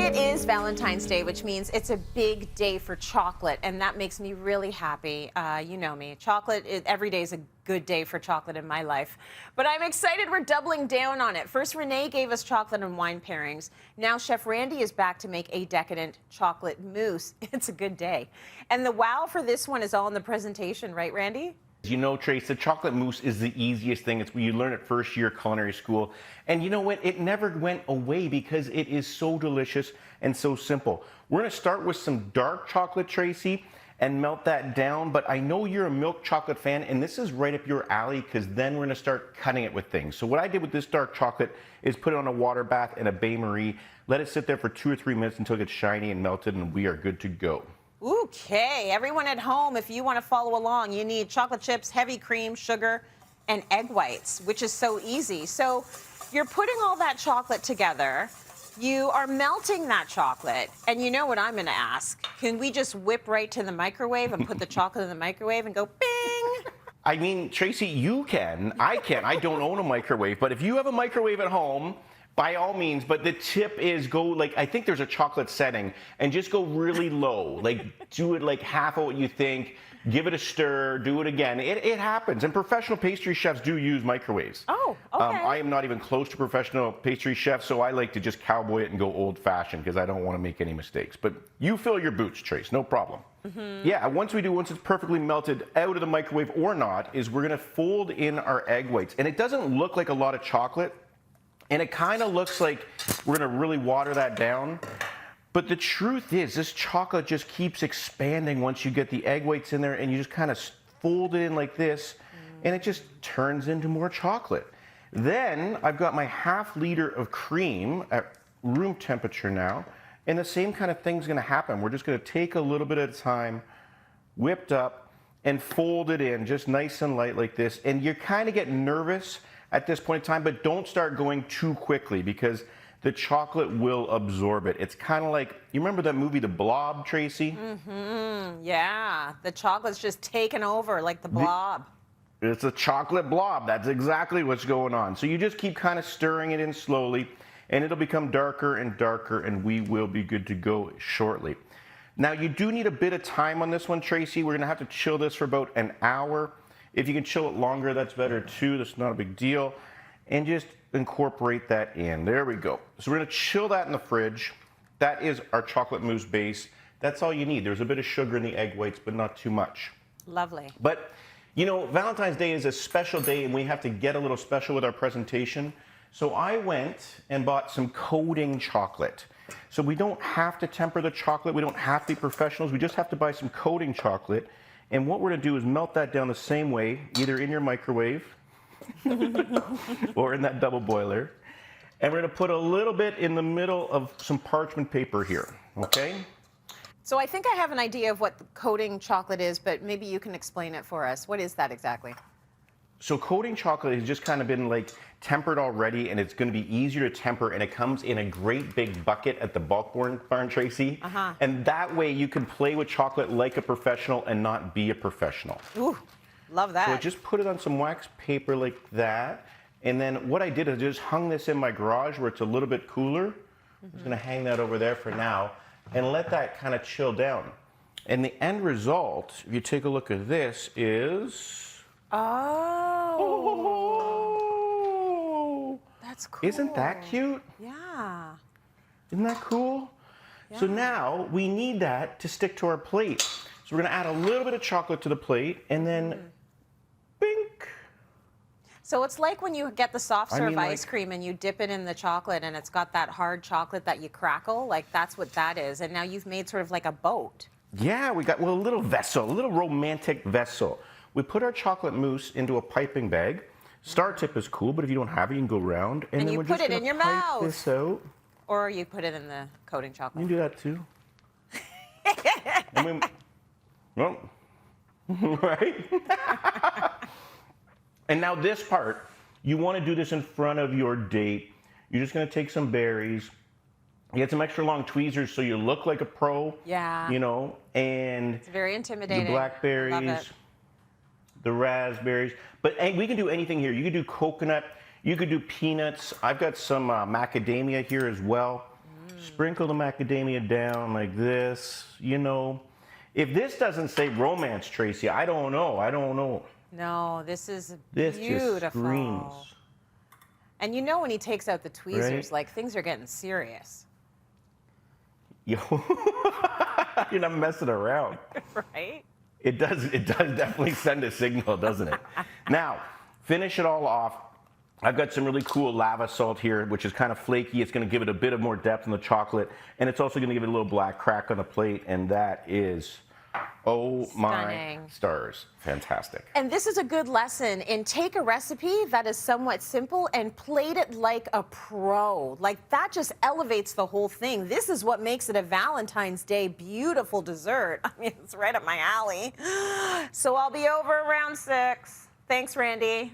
It is Valentine's Day, which means it's a big day for chocolate, and that makes me really happy. You know me. Every day is a good day for chocolate in my life. But I'm excited we're doubling down on it. First, Renee gave us chocolate and wine pairings. Now, Chef Randy is back to make a decadent chocolate mousse. It's a good day. And the wow for this one is all in the presentation, right, Randy? You know, Trace, the chocolate mousse is the easiest thing. It's when you learn it first year culinary school. And you know what? It never went away because it is so delicious and so simple. We're going to start with some dark chocolate, Tracy, and melt that down. But I know you're a milk chocolate fan, and this is right up your alley because then we're going to start cutting it with things. So what I did with this dark chocolate is put it on a water bath and a bain-marie, let it sit there for 2 or 3 minutes until it gets shiny and melted, and we are good to go. Okay, everyone at home, if you want to follow along, you need chocolate chips, heavy cream, sugar, and egg whites, which is so easy. So you're putting all that chocolate together. You are melting that chocolate, and you know what I'm going to ask. Can we just whip right to the microwave and put the chocolate in the microwave and go bing? I mean, Tracy, you can. I can. I don't own a microwave, but if you have a microwave at home, by all means, but the tip is go, like, I think there's a chocolate setting, and just go really low. Like, do it like half of what you think, give it a stir, do it again. It happens, and professional pastry chefs do use microwaves. Oh, okay. I am not even close to professional pastry chef, so I like to just cowboy it and go old-fashioned because I don't want to make any mistakes. But you fill your boots, Trace, no problem. Yeah, once it's perfectly melted out of the microwave or not, is we're going to fold in our egg whites. And it doesn't look like a lot of chocolate. And it kind of looks like we're going to really water that down. But the truth is, this chocolate just keeps expanding once you get the egg whites in there, and you just kind of fold it in like this, and it just turns into more chocolate. Then I've got my ½ liter of cream at room temperature now, and the same kind of thing's going to happen. We're just going to take a little bit at a time, whipped up, and fold it in just nice and light like this. And you kind of get nervous at this point in time, but don't start going too quickly because the chocolate will absorb it. It's kind of like, you remember that movie, The Blob, Tracy? Yeah, the chocolate's just taken over like the blob. It's a chocolate blob. That's exactly what's going on. So you just keep kind of stirring it in slowly, and it'll become darker and darker, and we will be good to go shortly. Now, you do need a bit of time on this one, Tracy. We're going to have to chill this for about an hour. If you can chill it longer, that's better too. That's not a big deal. And just incorporate that in. There we go. So we're going to chill that in the fridge. That is our chocolate mousse base. That's all you need. There's a bit of sugar in the egg whites, but not too much. Lovely. But, you know, Valentine's Day is a special day, and we have to get a little special with our presentation. So I went and bought some coating chocolate. So we don't have to temper the chocolate. We don't have to be professionals. We just have to buy some coating chocolate. And what we're going to do is melt that down the same way, either in your microwave or in that double boiler. And we're going to put a little bit in the middle of some parchment paper here, okay? So I think I have an idea of what the coating chocolate is, but maybe you can explain it for us. What is that exactly? So coating chocolate has just kind of been like tempered already, and it's going to be easier to temper, and it comes in a great big bucket at the bulk barn, Tracy. And that way you can play with chocolate like a professional and not be a professional. Ooh, love that. So I just put it on some wax paper like that, and then what I did is I just hung this in my garage where it's a little bit cooler. I'm just going to hang that over there for now and let that kind of chill down. And the end result, if you take a look at this, is... Oh, that's cool. Isn't that cute? Yeah. Isn't that cool? Yeah. So now we need that to stick to our plate. So we're going to add a little bit of chocolate to the plate, and then bink. So it's like when you get the soft serve ice cream and you dip it in the chocolate and it's got that hard chocolate that you crackle. Like, that's what that is. And now you've made sort of like a boat. Yeah, we got a little vessel, a little romantic vessel. We put our chocolate mousse into a piping bag. Star tip is cool, but if you don't have it, you can go round. And then you put it in your mouth. This out. Or you put it in the coating chocolate. You can do that too. Well, right? And now this part, you want to do this in front of your date. You're just going to take some berries. You get some extra long tweezers so you look like a pro. Yeah. You know, and it's very intimidating. The blackberries. Love it. The raspberries, but we can do anything here. You could do coconut, you could do peanuts. I've got some macadamia here as well. Sprinkle the macadamia down like this, you know. If this doesn't say romance, Tracy, I don't know. I don't know. No, this is This beautiful. just screams. And you know when he takes out the tweezers, Right? like things are getting serious. Yo, you're not messing around. Right? It does definitely send a signal, doesn't it? Now, finish it all off. I've got some really cool lava salt here, which is kind of flaky. It's going to give it a bit of more depth in the chocolate, and it's also going to give it a little black crack on the plate, and that is, oh my Stunning. stars, fantastic. And this is a good lesson in take a recipe that is somewhat simple and plate it like a pro. Like that just elevates the whole thing. This is what makes it a Valentine's Day beautiful dessert. I mean, it's right up my alley. So I'll be over around 6. Thanks, Randy.